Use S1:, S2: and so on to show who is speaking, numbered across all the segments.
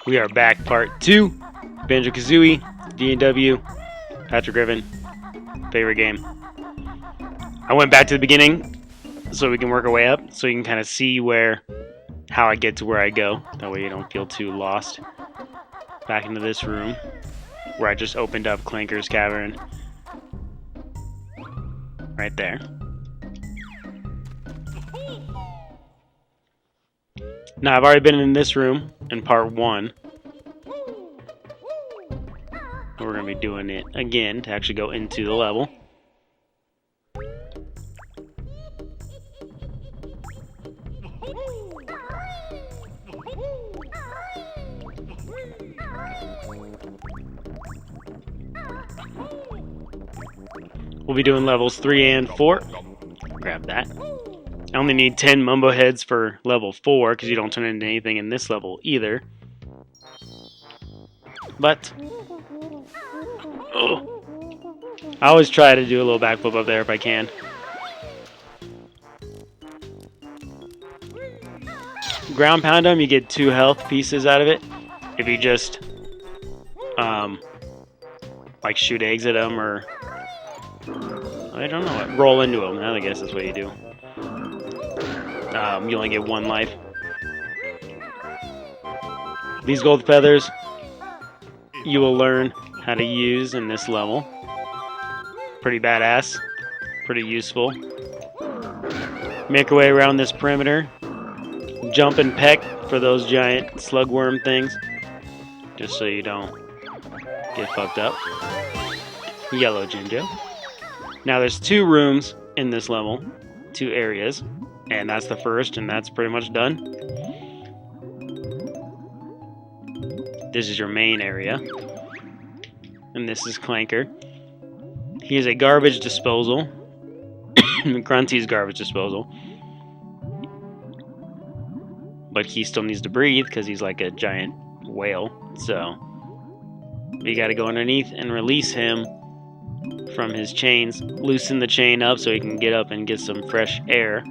S1: We are back, part 2. Banjo-Kazooie, DNW, Patrick Griffin, favorite game. I went back to the beginning so we can work our way up, so you can kind of see how I get to where I go. That way you don't feel too lost. Back into this room, where I just opened up Clanker's Cavern. Right there. Now, I've already been in this room in part 1. We're going to be doing it again to actually go into the level. We'll be doing levels 3 and 4. Grab that. I only need 10 Mumbo Heads for level 4 because you don't turn into anything in this level either. But I always try to do a little backflip up there if I can. Ground pound them, you get 2 health pieces out of it. If you just like shoot eggs at them or I don't know what, roll into them. I guess that's what you do. You only get 1 life. These gold feathers you will learn how to use in this level. Pretty badass. Pretty useful. Make your way around this perimeter. Jump and peck for those giant slugworm things. Just so you don't get fucked up. Yellow Jinjo. Now there's 2 rooms in this level. 2 areas. And that's the first, and that's pretty much done. This is your main area. And this is Clanker. He is a garbage disposal. Grunty's garbage disposal. But he still needs to breathe because he's like a giant whale. So we gotta go underneath and release him from his chains. Loosen the chain up so he can get up and get some fresh air.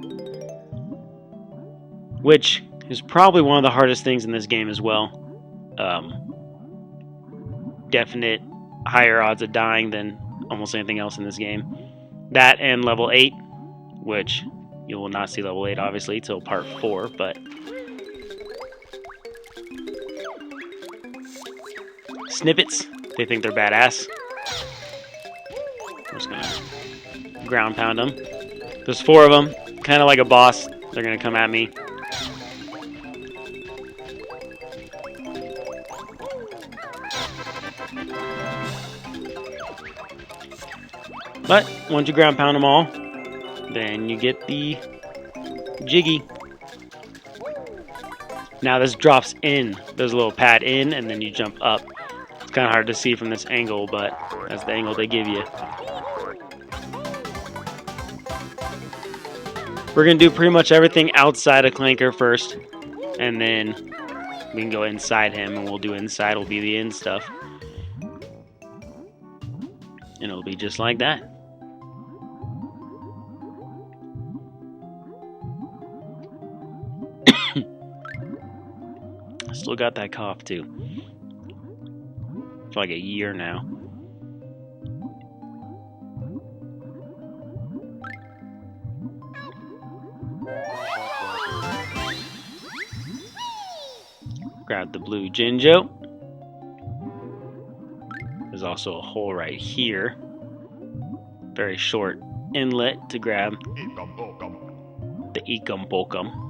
S1: Which is probably one of the hardest things in this game as well. Definite higher odds of dying than almost anything else in this game. That and level 8, which you will not see level 8 obviously till part 4, but snippets, they think they're badass. I'm just gonna ground pound them. There's 4 of them, kind of like a boss. They're gonna come at me. But once you ground pound them all, then you get the Jiggy. Now this drops in. There's a little pad in, and then you jump up. It's kind of hard to see from this angle, but that's the angle they give you. We're going to do pretty much everything outside of Clanker first, and then we can go inside him, and we'll do inside will be the in stuff. And it'll be just like that. Still got that cough too. For like a year now. Grab the blue Jinjo. There's also a hole right here. Very short inlet to grab the Ekum Bokum.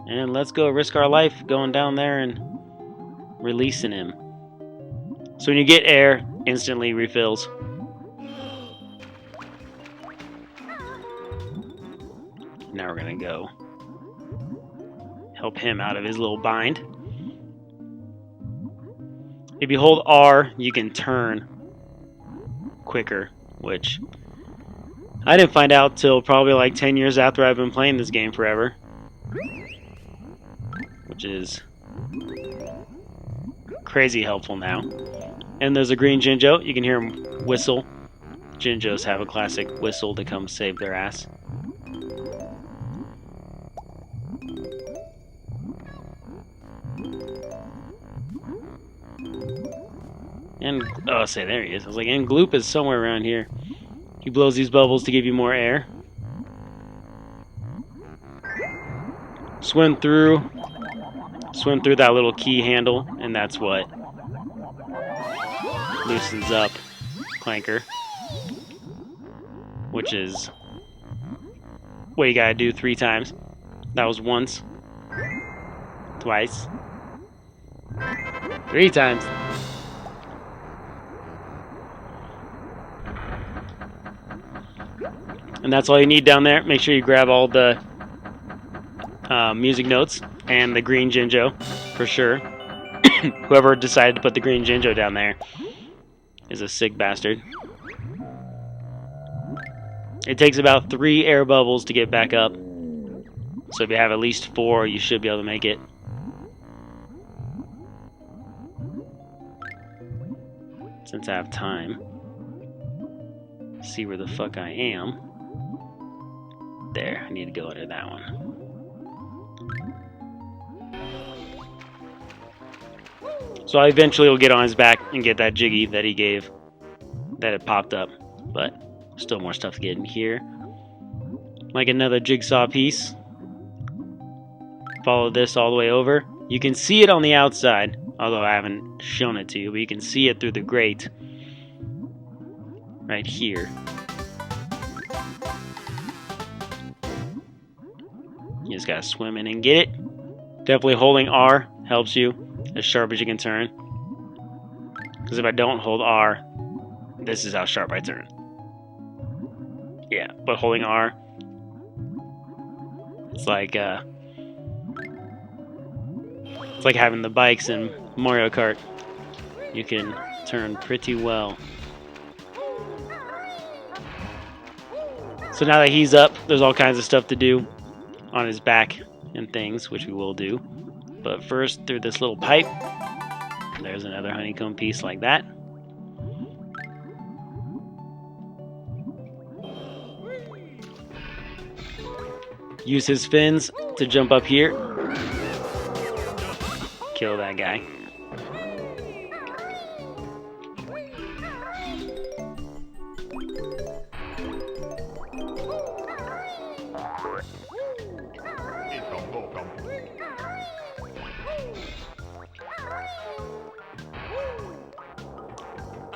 S1: And let's go risk our life going down there and releasing him. So when you get air, instantly refills. Now we're gonna go help him out of his little bind. If you hold R, you can turn quicker, which I didn't find out till probably like 10 years after I've been playing this game forever. Which is crazy helpful now. And there's a green Jinjo. You can hear him whistle. Jinjos have a classic whistle to come save their ass. And oh, say there he is. I was like, and Gloop is somewhere around here. He blows these bubbles to give you more air. Swim through that little key handle, and that's what loosens up Clanker, which is what you gotta do 3 times. That was once, twice, 3 times. And that's all you need down there. Make sure you grab all the music notes and the green Jinjo for sure. Whoever decided to put the green Jinjo down there is a sick bastard. It takes about 3 air bubbles to get back up. So if you have at least 4, you should be able to make it. Since I have time. See where the fuck I am. There, I need to go under that one. So I eventually will get on his back and get that Jiggy that he gave, that it popped up. But still more stuff to get in here. Like another jigsaw piece. Follow this all the way over. You can see it on the outside, although I haven't shown it to you, but you can see it through the grate right here. You just gotta swim in and get it. Definitely holding R helps you as sharp as you can turn. Because if I don't hold R, this is how sharp I turn. Yeah, but holding R, it's like having the bikes in Mario Kart. You can turn pretty well. So now that he's up, there's all kinds of stuff to do on his back and things, which we will do. But first, through this little pipe, there's another honeycomb piece like that. Use his fins to jump up here. Kill that guy.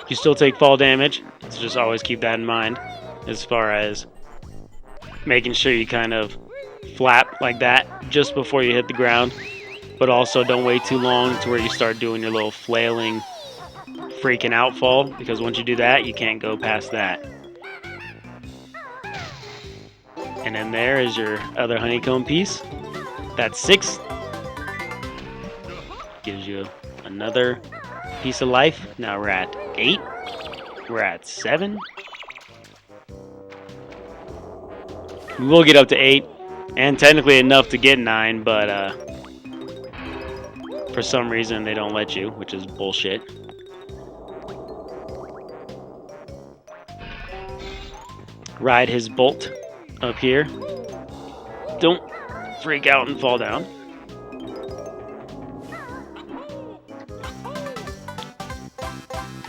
S1: You still take fall damage, so just always keep that in mind as far as making sure you kind of flap like that just before you hit the ground, but also don't wait too long to where you start doing your little flailing freaking out fall, because once you do that, you can't go past that. And then there is your other honeycomb piece. That's 6. Gives you another piece of life. Now we're at 8. We're at 7. We will get up to 8, and technically enough to get 9, but for some reason they don't let you, which is bullshit. Ride his bolt up here. Don't freak out and fall down.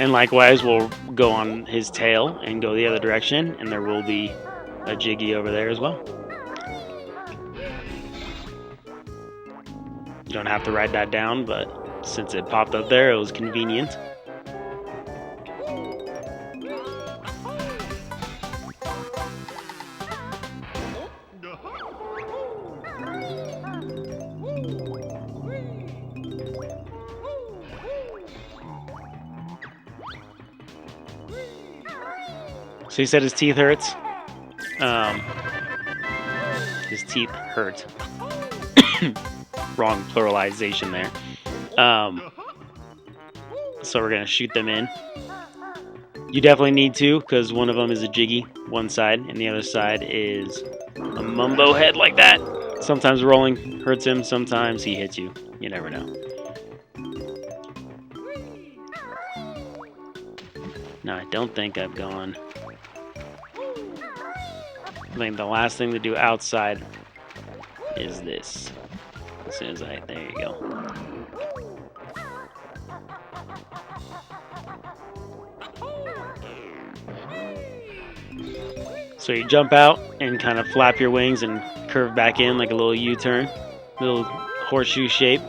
S1: And likewise, we'll go on his tail and go the other direction, and there will be a Jiggy over there as well. You don't have to ride that down, but since it popped up there, it was convenient. So he said his teeth hurts. His teeth hurt. Wrong pluralization there. So we're gonna shoot them in. You definitely need to, because one of them is a Jiggy, one side, and the other side is a Mumbo head like that. Sometimes rolling hurts him, sometimes he hits you. You never know. No, I don't think I've gone. I think the last thing to do outside is this. As soon as there you go. So you jump out and kind of flap your wings and curve back in like a little U-turn, little horseshoe shape.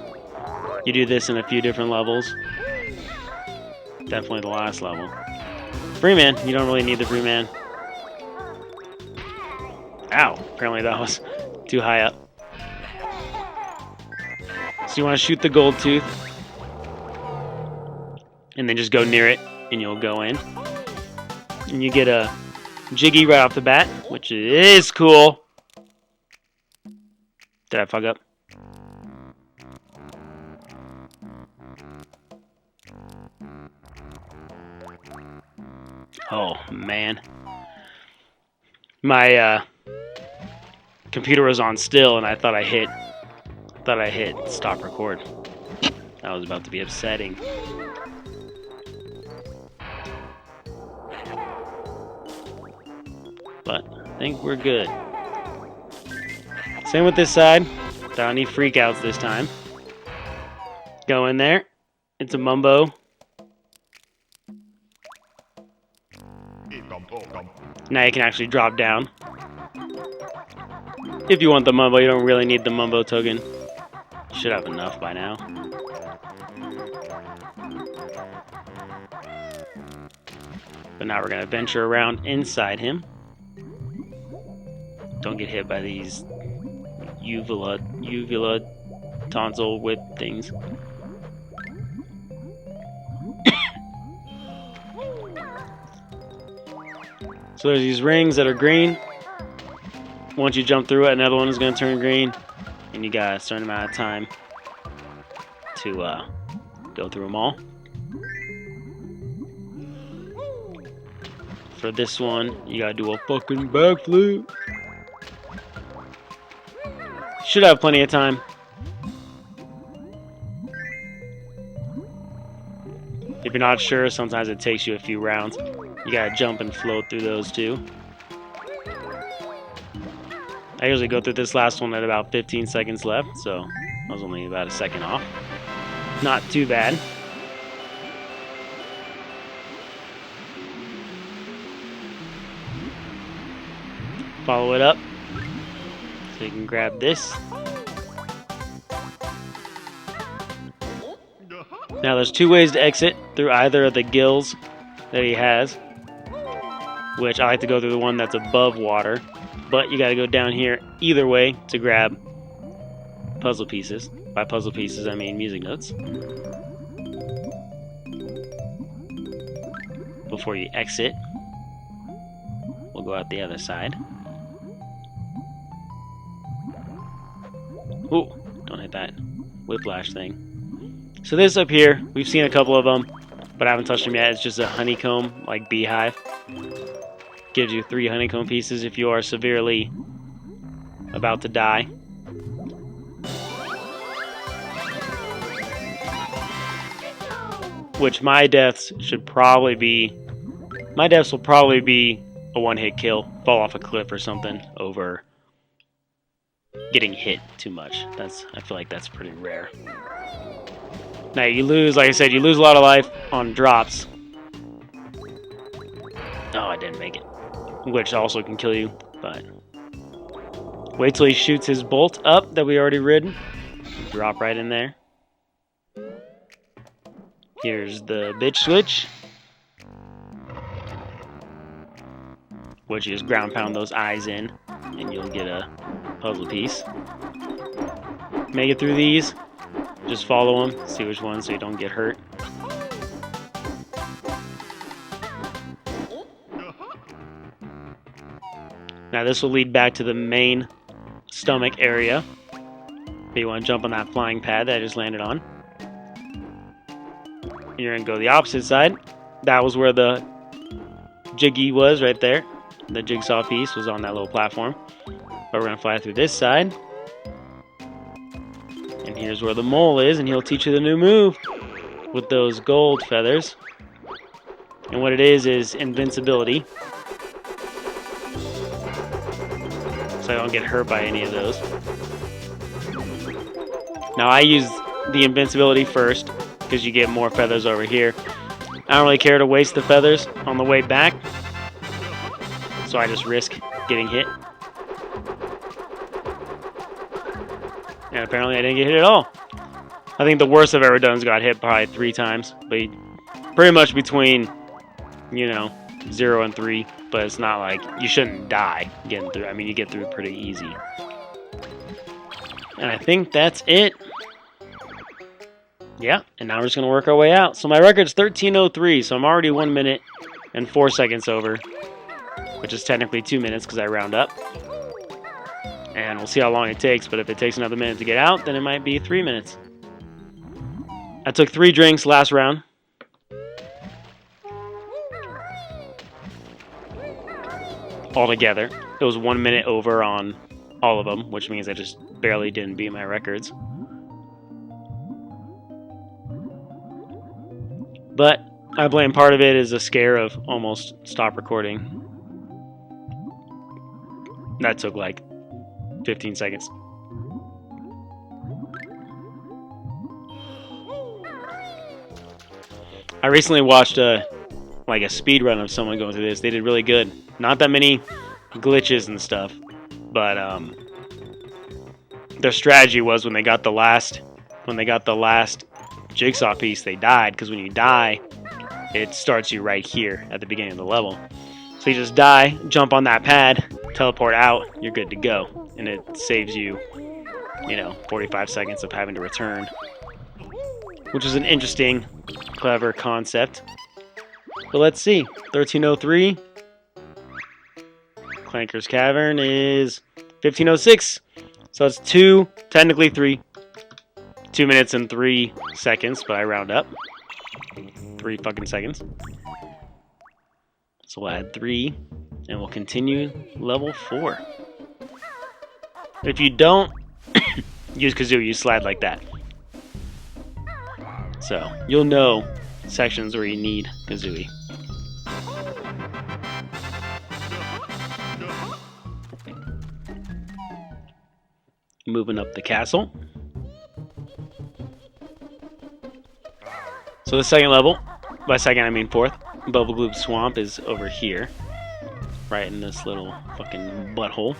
S1: You do this in a few different levels. Definitely the last level. Free man, you don't really need the free man. Ow, apparently that was too high up. So you want to shoot the gold tooth and then just go near it and you'll go in. And you get a Jiggy right off the bat, which is cool. Did I fuck up? Oh man, my computer was on still, and I thought I hit stop record. That was about to be upsetting. But I think we're good. Same with this side. Don't need freakouts this time. Go in there. It's a Mumbo. Now you can actually drop down. If you want the Mumbo, you don't really need the Mumbo token. Should have enough by now. But now we're going to venture around inside him. Don't get hit by these uvula tonsil whip things. So there's these rings that are green. Once you jump through it, another one is going to turn green. And you got a certain amount of time to go through them all. For this one, you got to do a fucking backflip. Should have plenty of time. If you're not sure, sometimes it takes you a few rounds. You gotta jump and float through those too. I usually go through this last one at about 15 seconds left, so I was only about a second off. Not too bad. Follow it up so you can grab this. Now there's two ways to exit through either of the gills that he has, which I like to go through the one that's above water, but you gotta go down here either way to grab puzzle pieces. By puzzle pieces I mean music notes. Before you exit, we'll go out the other side. Ooh, don't hit that whiplash thing. So this up here, we've seen a couple of them, but I haven't touched them yet. It's just a honeycomb, like beehive. Gives you 3 honeycomb pieces if you are severely about to die. Which my deaths will probably be a one-hit kill, fall off a cliff or something, over getting hit too much. I feel like that's pretty rare. Now you lose, like I said, you lose a lot of life on drops. Oh, I didn't make it. Which also can kill you, but wait till he shoots his bolt up that we already ridden. Drop right in there. Here's the bitch switch, which is ground pound those eyes in, and you'll get a puzzle piece. Make it through these. Just follow them, see which one so you don't get hurt. Now this will lead back to the main stomach area. You want to jump on that flying pad that I just landed on. You're going to go the opposite side. That was where the Jiggy was, right there. The jigsaw piece was on that little platform. But we're going to fly through this side. And here's where the mole is, and he'll teach you the new move with those gold feathers. And what it is invincibility. So I don't get hurt by any of those. Now I use the invincibility first, because you get more feathers over here. I don't really care to waste the feathers on the way back. so I just risk getting hit. And apparently I didn't get hit at all. I think the worst I've ever done is got hit probably 3 times. But pretty much between, you know, 0 and 3. But it's not like you shouldn't die getting through. I mean, you get through pretty easy. And I think that's it. Yeah, and now we're just going to work our way out. So my record's 13:03, so I'm already 1 minute and 4 seconds over. Which is technically 2 minutes because I round up. And we'll see how long it takes, but if it takes another minute to get out, then it might be 3 minutes. I took 3 drinks last round. Altogether. It was 1 minute over on all of them, which means I just barely didn't beat my records. But I blame part of it as a scare of almost stop recording. That took like 15 seconds. I recently watched a speed run of someone going through this. They did really good. Not that many glitches and stuff, but their strategy was when they got the last jigsaw piece, they died, because when you die, it starts you right here at the beginning of the level. So you just die, jump on that pad, teleport out, you're good to go. And it saves you, 45 seconds of having to return. Which is an interesting, clever concept. But let's see. 13:03. Clanker's Cavern is 15:06. So it's 2, technically 3. 2 minutes and 3 seconds, but I round up. 3 fucking seconds. So we'll add 3, and we'll continue level 4. If you don't use Kazooie, you slide like that. So you'll know sections where you need Kazooie. Moving up the castle. So the second level, by second I mean 4th, Bubble Gloop Swamp is over here. Right in this little fucking butthole.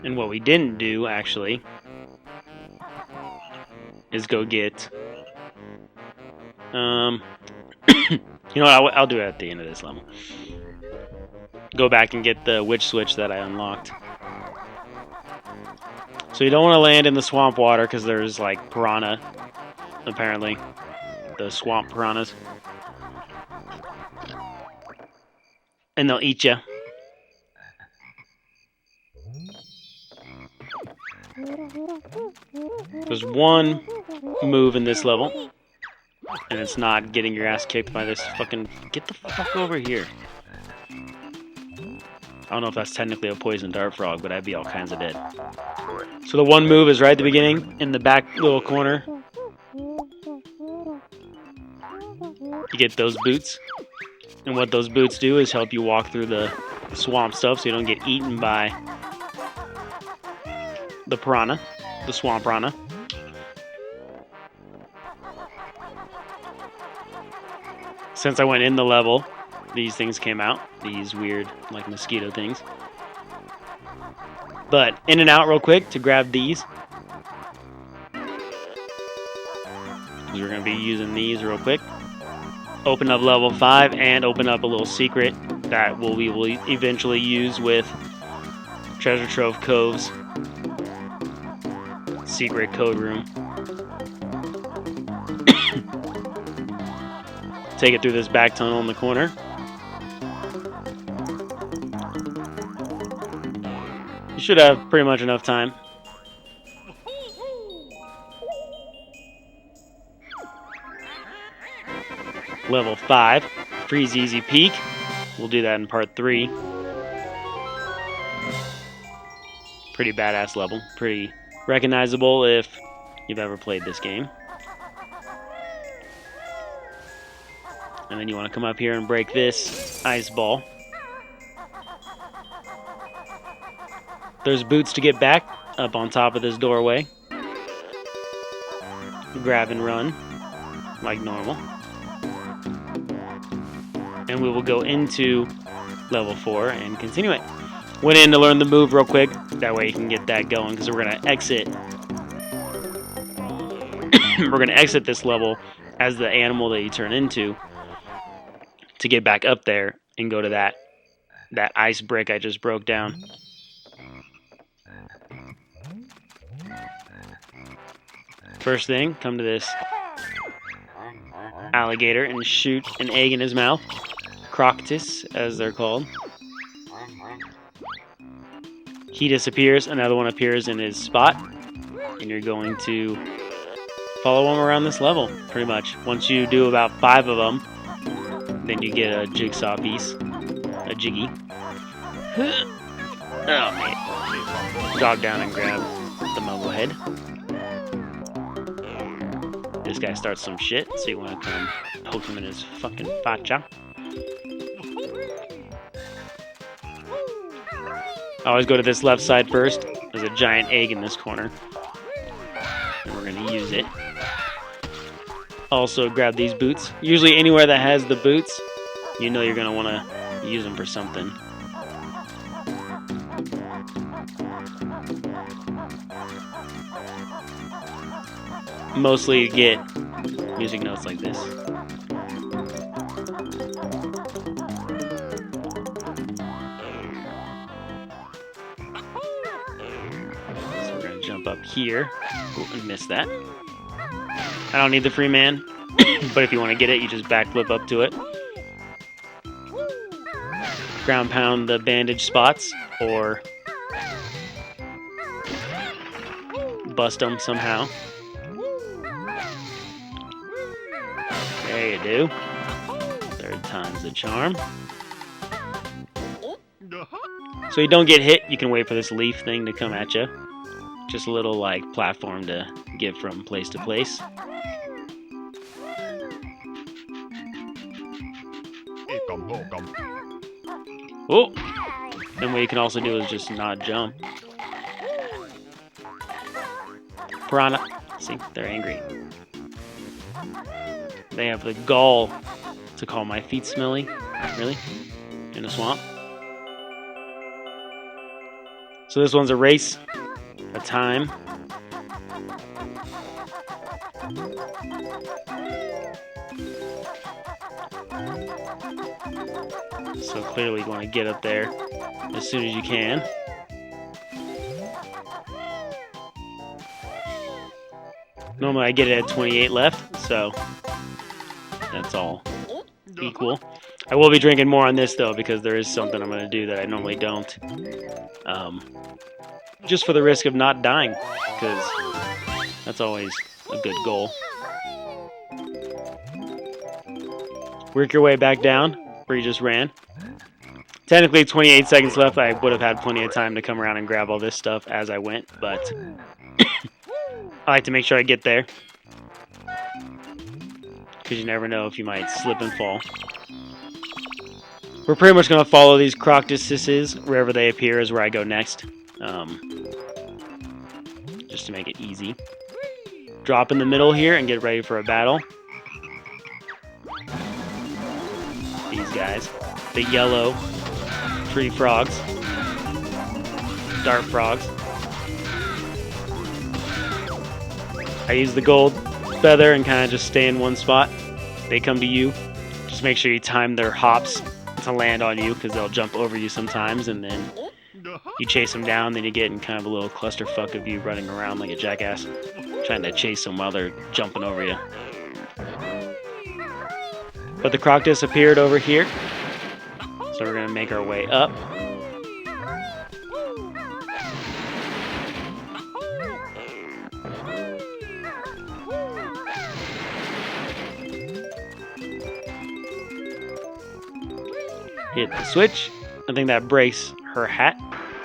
S1: And what we didn't do, actually, is go get... you know what, I'll do it at the end of this level. Go back and get the witch switch that I unlocked. So you don't want to land in the swamp water because there's like piranha, apparently. The swamp piranhas. And they'll eat you. There's one move in this level, and it's not getting your ass kicked by this fucking... Get the fuck over here. I don't know if that's technically a poison dart frog, but I'd be all kinds of dead. So the one move is right at the beginning, in the back little corner. You get those boots. And what those boots do is help you walk through the swamp stuff so you don't get eaten by the piranha, the swamp piranha. Since I went in the level, these things came out. These weird, like, mosquito things. But in and out real quick to grab these. We're going to be using these real quick. Open up level 5 and open up a little secret that we will eventually use with Treasure Trove Cove's secret code room. Take it through this back tunnel in the corner. You should have pretty much enough time. Level 5, Freeze Easy Peak. We'll do that in part 3. Pretty badass level. Pretty recognizable if you've ever played this game. And then you want to come up here and break this ice ball. There's boots to get back up on top of this doorway. Grab and run. like normal. And we will go into level 4 and continue it. Went in to learn the move real quick. That way you can get that going, because we're going to exit. We're going to exit this level as the animal that you turn into to get back up there and go to that ice brick I just broke down. First thing, come to this alligator and shoot an egg in his mouth. Croctus, as they're called. He disappears, another one appears in his spot, and you're going to follow him around this level, pretty much. Once you do about 5 of them, then you get a jigsaw piece, a jiggy. Oh, man. Jog down and grab the mumble head. This guy starts some shit, so you want to come poke him in his fucking facha. I always go to this left side first. There's a giant egg in this corner, and we're going to use it. Also, grab these boots. Usually anywhere that has the boots, you know you're going to want to use them for something. Mostly you get music notes like this. So we're going to jump up here. Oh, I missed that. I don't need the free man, but if you want to get it, you just backflip up to it. Ground pound the bandage spots, or bust them somehow. There you do. 3rd time's the charm. So you don't get hit, you can wait for this leaf thing to come at you. Just a little like platform to get from place to place. Oh! And what you can also do is just not jump. Piranha. See, they're angry. They have the gall to call my feet smelly. Really? In a swamp? So this one's a race. A time. So clearly you want to get up there as soon as you can. Normally I get it at 28 left, so that's all equal. I will be drinking more on this though, because there is something I'm going to do that I normally don't. Just for the risk of not dying, because that's always a good goal. Work your way back down where you just ran. Technically 28 seconds left. I would have had plenty of time to come around and grab all this stuff as I went, but I like to make sure I get there, because you never know if you might slip and fall. We're pretty much going to follow these croctuses. Wherever they appear is where I go next. Just to make it easy. Drop in the middle here and get ready for a battle. These guys. The yellow tree frogs. Dart frogs. I use the gold feather and kind of just stay in one spot. They come to you. Just make sure you time their hops to land on you, because they'll jump over you sometimes, and then you chase them down, then you get in kind of a little clusterfuck of you running around like a jackass, trying to chase them while they're jumping over you. But the croctus appeared over here, so we're going to make our way up. Hit the switch. I think that breaks her hat.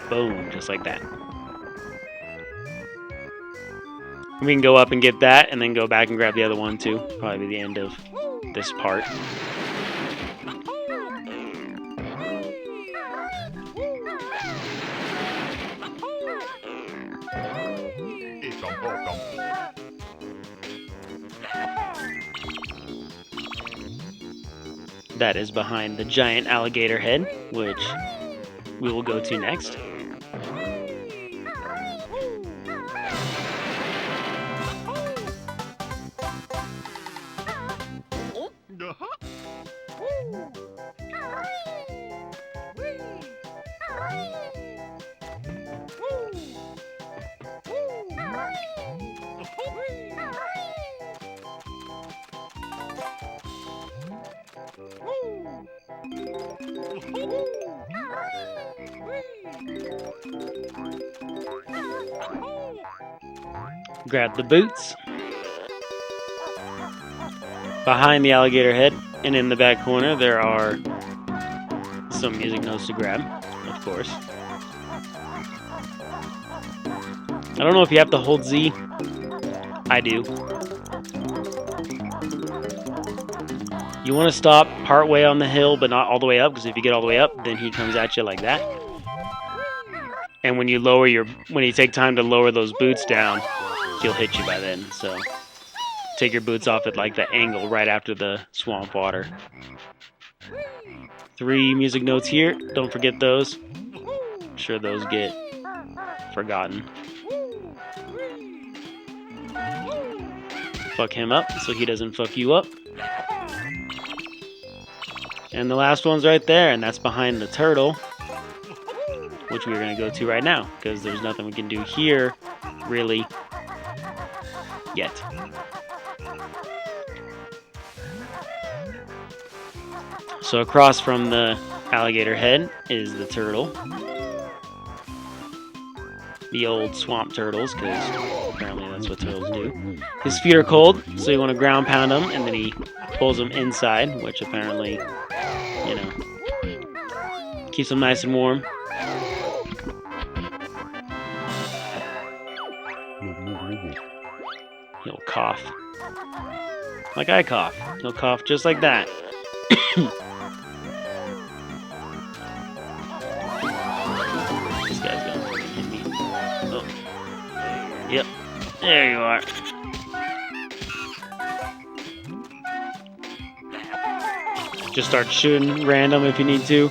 S1: Boom, just like that. We can go up and get that, and then go back and grab the other one too. Probably be the end of this part. That is behind the giant alligator head, which we will go to next. Grab the boots. Behind the alligator head and in the back corner there are some music notes to grab, of course. I don't know if you have to hold Z. I do. You want to stop part way on the hill, but not all the way up, because if you get all the way up, then he comes at you like that. And when you take time to lower those boots down, he'll hit you by then. So take your boots off at like the angle right after the swamp water. 3 music notes here. Don't forget those. I'm sure those get forgotten. Fuck him up so he doesn't fuck you up. And the last one's right there, and that's behind the turtle, which we're going to go to right now, because there's nothing we can do here, really, yet. So across from the alligator head is the turtle. The old swamp turtles, because apparently that's what turtles do. His feet are cold, so you want to ground pound them, and then he pulls them inside, which apparently, you know, keeps them nice and warm. He'll cough. Like I cough. He'll cough just like that. This guy's gonna fucking hit me. Oh. Yep. There you are. Just start shooting random if you need to.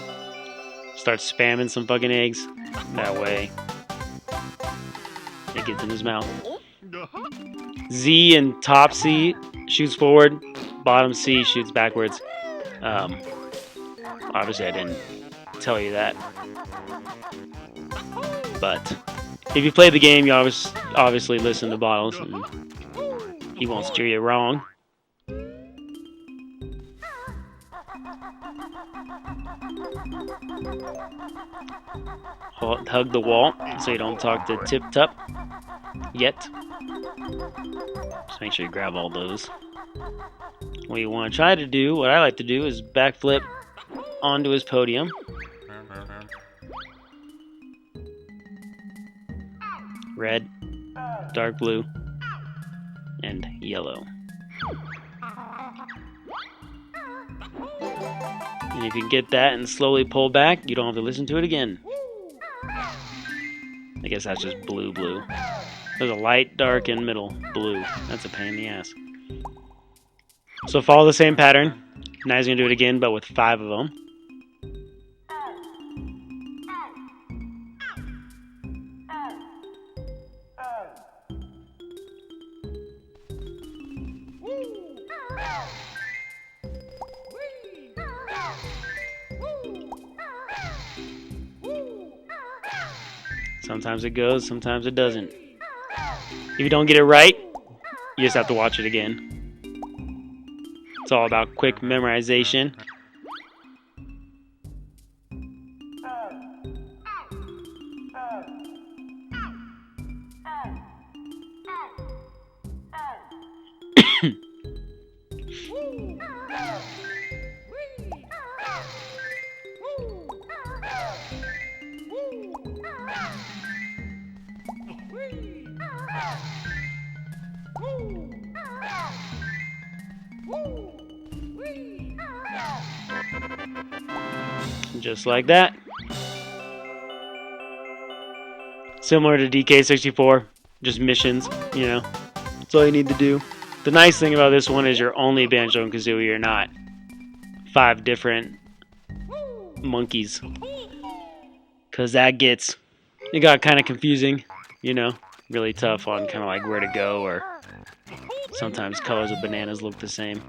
S1: Start spamming some fucking eggs. That way it gets in his mouth. Z and top C shoots forward. Bottom C shoots backwards. Obviously I didn't tell you that. But if you play the game, you obviously listen to Bottles, and he won't steer you wrong. Hug the wall so you don't talk to Tip Tup yet. Just make sure you grab all those. What you want to try to do, what I like to do, is backflip onto his podium. Red, dark blue, and yellow. And if you get that and slowly pull back, you don't have to listen to it again. I guess that's just blue. There's a light, dark, and middle blue. That's a pain in the ass. So follow the same pattern. Now he's going to do it again, but with 5 of them. Sometimes it goes, sometimes it doesn't. If you don't get it right, you just have to watch it again. It's all about quick memorization. Just like that. Similar to DK64, just missions, you know. That's all you need to do. The nice thing about this one is you're only Banjo-Kazooie, you're not 5 different monkeys. Because it got kind of confusing, you know, really tough on kind of like where to go, or sometimes colors of bananas look the same.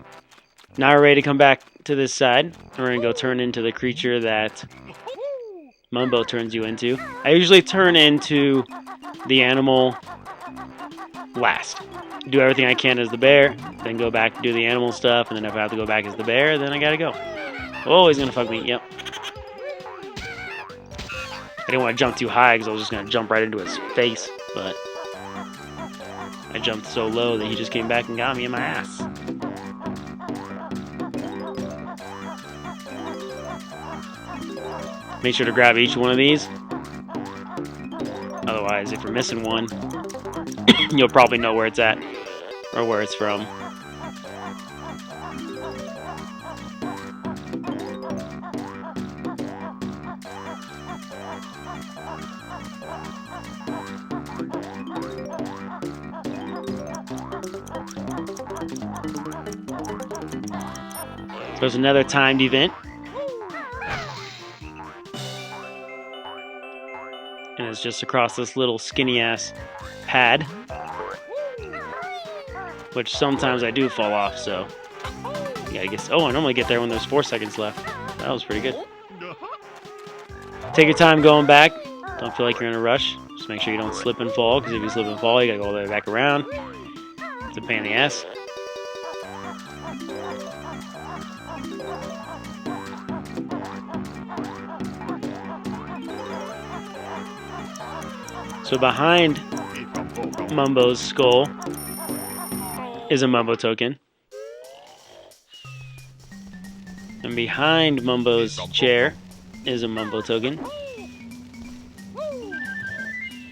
S1: Now we're ready to come back to this side. We're going to go turn into the creature that Mumbo turns you into. I usually turn into the animal last. Do everything I can as the bear, then go back and do the animal stuff, and then if I have to go back as the bear, then I gotta go. Oh, he's gonna fuck me, yep. I didn't want to jump too high because I was just gonna jump right into his face, but I jumped so low that he just came back and got me in my ass. Make sure to grab each one of these. Otherwise, if you're missing one, you'll probably know where it's at or where it's from. So there's another timed event. And it's just across this little skinny ass pad, which sometimes I do fall off, so yeah, I guess. Oh, I normally get there when there's 4 seconds left. That was pretty good. Take your time going back. Don't feel like you're in a rush. Just make sure you don't slip and fall, because if you slip and fall, you gotta go all the way back around. It's a pain in the ass. So behind Mumbo's skull is a Mumbo token. And behind Mumbo's chair is a Mumbo token.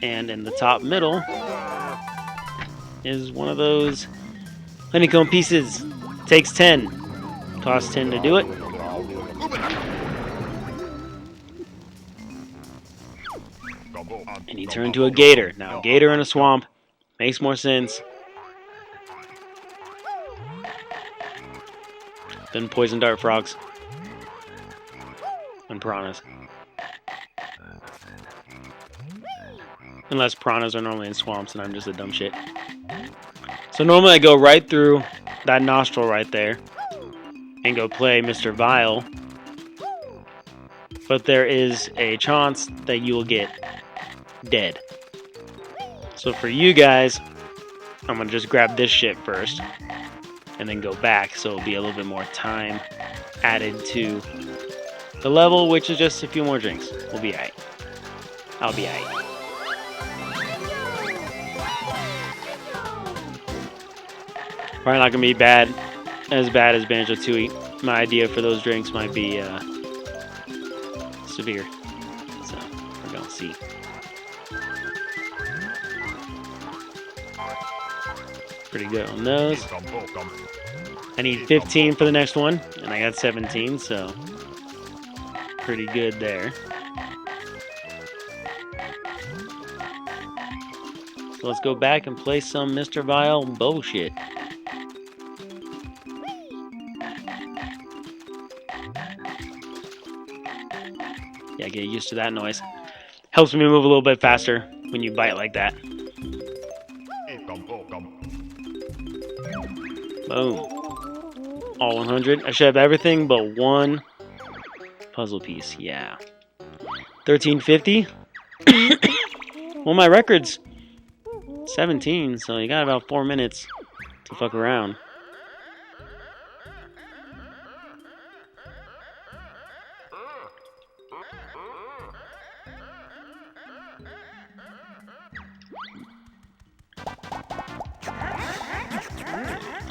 S1: And in the top middle is one of those honeycomb pieces. Takes 10. Costs 10 to do it. And he turned to a gator. Now, a gator in a swamp makes more sense than poison dart frogs and piranhas. Unless piranhas are normally in swamps and I'm just a dumb shit. So normally I go right through that nostril right there and go play Mr. Vile. But there is a chance that you will get dead. So for you guys, I'm gonna just grab this shit first and then go back, so it'll be a little bit more time added to the level, which is just a few more drinks. We'll be alright. I'll be alright. Probably not gonna be as bad as Banjo-Kazooie. My idea for those drinks might be severe, so we're gonna see. Pretty good on those. I need 15 for the next one, and I got 17, so pretty good there. So let's go back and play some Mr. Vile bullshit. Yeah, get used to that noise. Helps me move a little bit faster when you bite like that. Boom. All 100. I should have everything but one puzzle piece. Yeah. 1350. Well, my record's 17, so you got about 4 minutes to fuck around.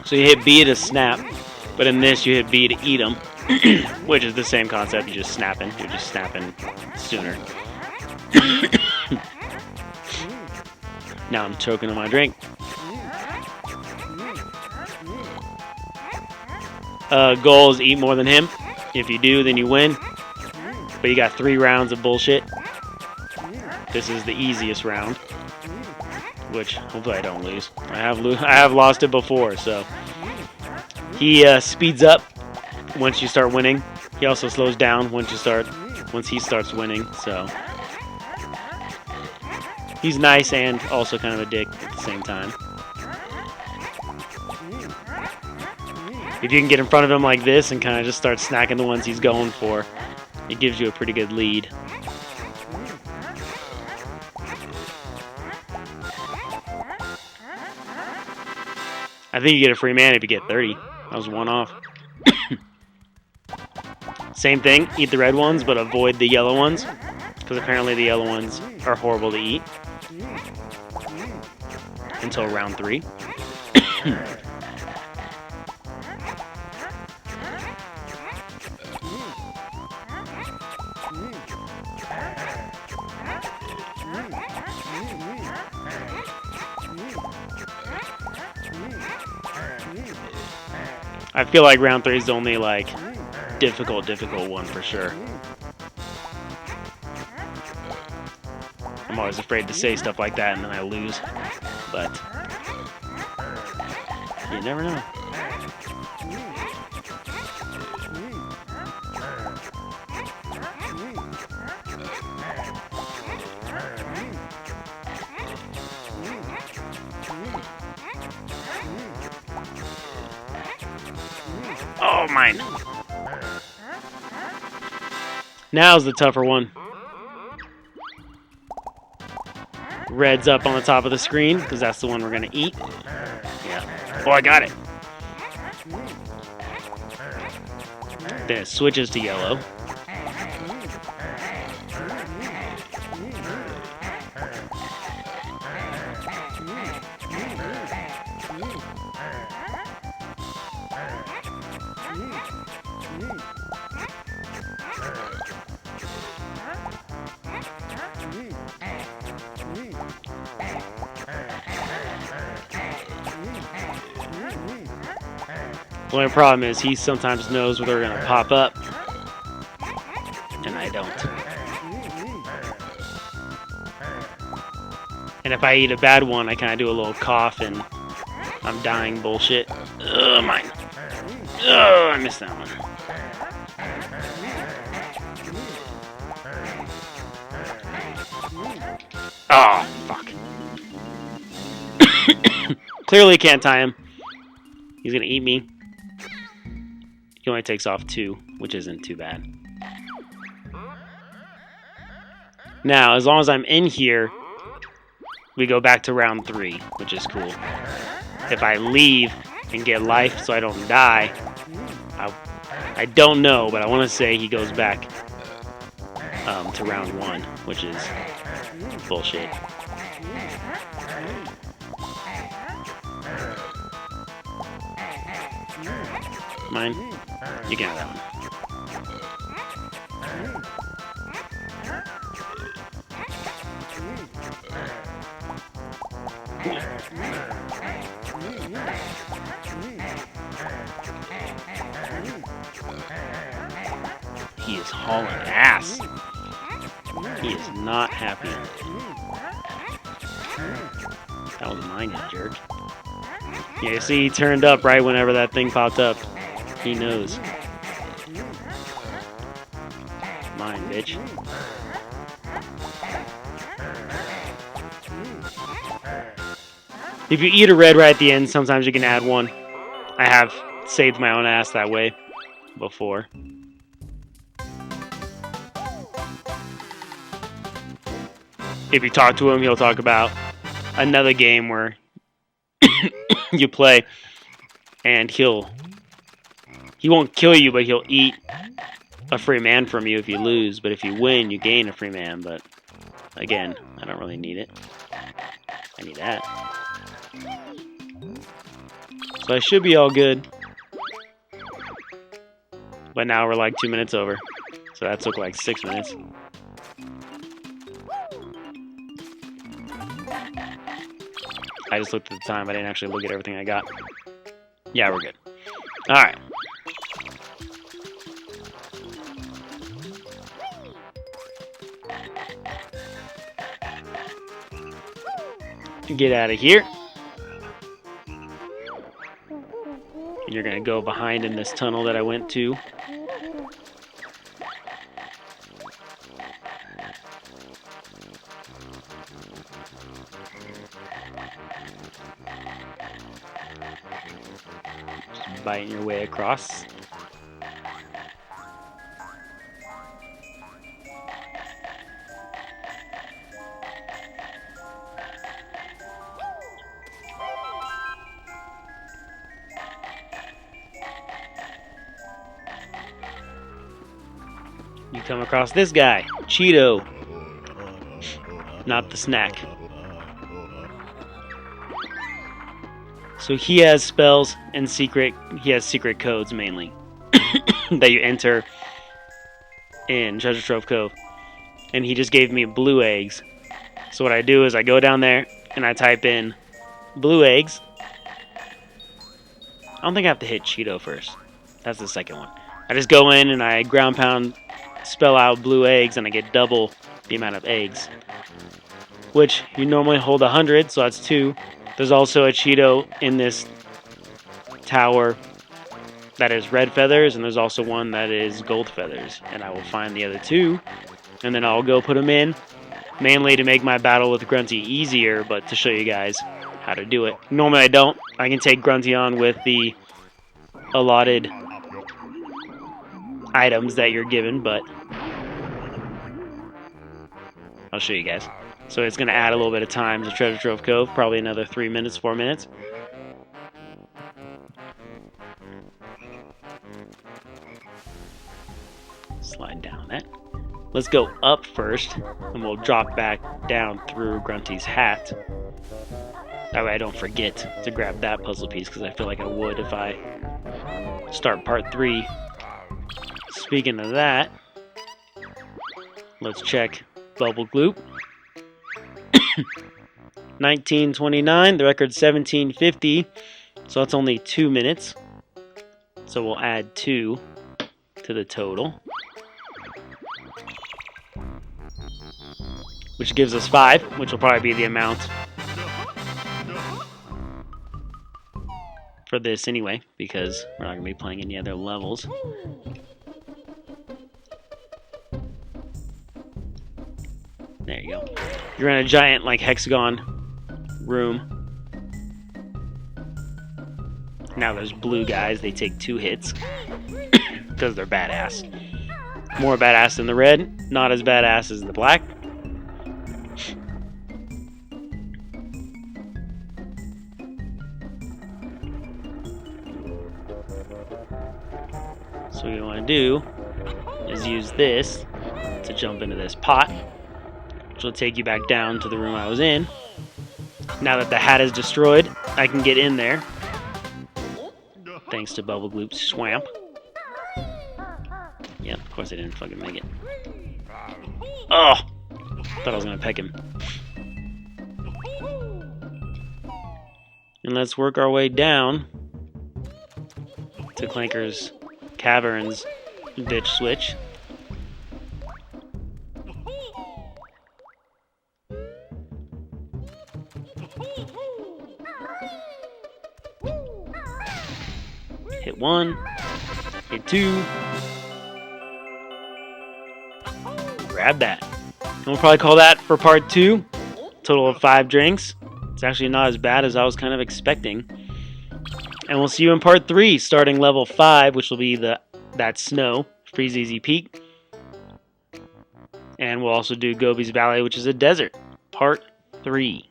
S1: So you hit B to snap, but in this you hit B to eat them, which is the same concept. You're just snapping sooner. Now I'm choking on my drink. Goal is eat more than him. If you do, then you win. But you got 3 rounds of bullshit. This is the easiest round, which hopefully I don't lose. I have lost it before, so he speeds up once you start winning. He also slows down once he starts winning. So he's nice and also kind of a dick at the same time. If you can get in front of him like this and kind of just start snacking the ones he's going for, it gives you a pretty good lead. I think you get a free man if you get 30. That was one off. Same thing, eat the red ones, but avoid the yellow ones, because apparently the yellow ones are horrible to eat. Until round 3. I feel like round 3 is the only, like, difficult one for sure. I'm always afraid to say stuff like that and then I lose. But you never know. Oh, mine. Now's the tougher one. Red's up on the top of the screen, because that's the one we're going to eat. Yeah. Oh, I got it. Then it switches to yellow. The only problem is he sometimes knows where they're going to pop up, and I don't. And if I eat a bad one, I kind of do a little cough and I'm dying bullshit. Ugh, mine. Ugh, I missed that one. Oh, fuck. Clearly can't tie him. He's going to eat me. He only takes off 2, which isn't too bad. Now, as long as I'm in here, we go back to round 3, which is cool. If I leave and get life so I don't die, I don't know, but I want to say he goes back to round 1, which is bullshit. Mine? You can have that one. He is hauling ass. He is not happy. That was mine, you jerk. Yeah, you see, he turned up right whenever that thing popped up. He knows. Mine, bitch. If you eat a red right at the end, sometimes you can add 1. I have saved my own ass that way before. If you talk to him, he'll talk about another game where you play and he won't kill you, but he'll eat a free man from you if you lose. But if you win, you gain a free man. But again, I don't really need it. I need that. So I should be all good. But now we're like 2 minutes over. So that took like 6 minutes. I just looked at the time. I didn't actually look at everything I got. Yeah, we're good. Alright. Get out of here. And you're going to go behind in this tunnel that I went to. Just biting your way across. You come across this guy, Cheeto. Not the snack. So he has spells and he has secret codes mainly that you enter in Treasure Trove Cove. And he just gave me blue eggs. So what I do is I go down there and I type in blue eggs. I don't think I have to hit Cheeto first. That's the second one. I just go in and I ground pound, spell out blue eggs, and I get double the amount of eggs. Which you normally hold 100, so that's 2. There's also a Cheeto in this tower that is red feathers, and there's also one that is gold feathers. And I will find the other 2, and then I'll go put them in, mainly to make my battle with Grunty easier, but to show you guys how to do it. Normally I don't. I can take Grunty on with the allotted items that you're given, but I'll show you guys. So it's going to add a little bit of time to Treasure Trove Cove, probably another 3 minutes, 4 minutes. Slide down that. Let's go up first, and we'll drop back down through Grunty's hat. That way I don't forget to grab that puzzle piece, because I feel like I would if I start part 3. Speaking of that, let's check Bubble Gloop. 1929, the record's 1750, so that's only 2 minutes. So we'll add 2 to the total, which gives us 5, which will probably be the amount for this anyway, because we're not going to be playing any other levels. There you go. You're in a giant, like, hexagon room. Now there's blue guys. They take 2 hits because they're badass. More badass than the red. Not as badass as the black. So what you want to do is use this to jump into this pot, which will take you back down to the room I was in. Now that the hat is destroyed, I can get in there, thanks to Bubble Gloop's swamp. Yeah, of course I didn't fucking make it. Oh! Thought I was gonna peck him. And let's work our way down to Clanker's Caverns bitch switch. Hit 1, hit 2, grab that. And we'll probably call that for part 2. Total of 5 drinks. It's actually not as bad as I was kind of expecting. And we'll see you in part 3, starting level 5, which will be that snow, Freeze Easy Peak. And we'll also do Gobi's Valley, which is a desert, part 3.